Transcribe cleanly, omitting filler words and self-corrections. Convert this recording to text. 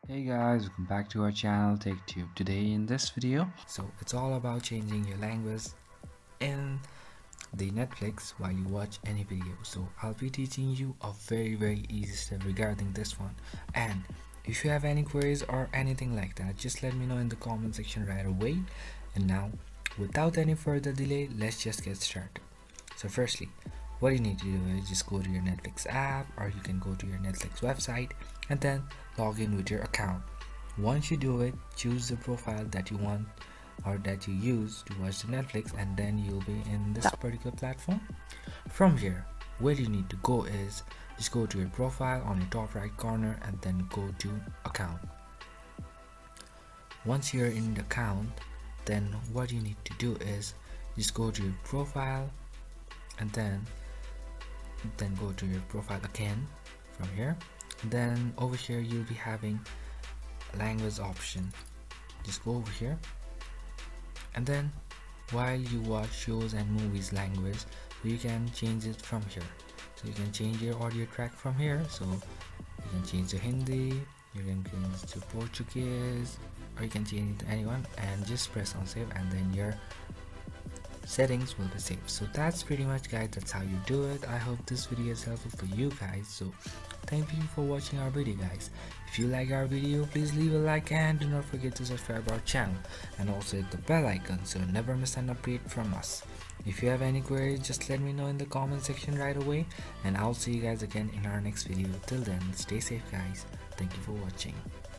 Hey guys, welcome back to our channel TechTube. Today in this video, it's all about changing your language in the Netflix while you watch any video. So I'll be teaching you a very easy step regarding this one. And if you have any queries or anything like that, just let me know in the comment section right away. And now, without any further delay, let's just get started. So firstly, what you need to do is just go to your Netflix app, or you can go to your Netflix website and then log in with your account. Once you do it, choose the profile that you want or that you use to watch the Netflix, and then you'll be in this particular platform. From here, where you need to go is just go to your profile on your top right corner and then go to account. Once you're in the account, then what you need to do is just go to your profile and then go to your profile again from here. Then over here you'll be having language option. Just go over here, and then while you watch shows and movies language, so you can change it from here. So you can change your audio track from here. So you can change to Hindi, you can change to Portuguese, or you can change it to anyone, and just press on save, and then your settings will be saved. So that's pretty much, guys, that's how you do it. I hope this video is helpful for you guys. So thank you for watching our video, guys. If you like our video, please leave a like and do not forget to subscribe our channel, and also hit the bell icon so you never miss an update from us. If you have any queries, just let me know in the comment section right away, and I'll see you guys again in our next video. Till then, stay safe, guys. Thank you for watching.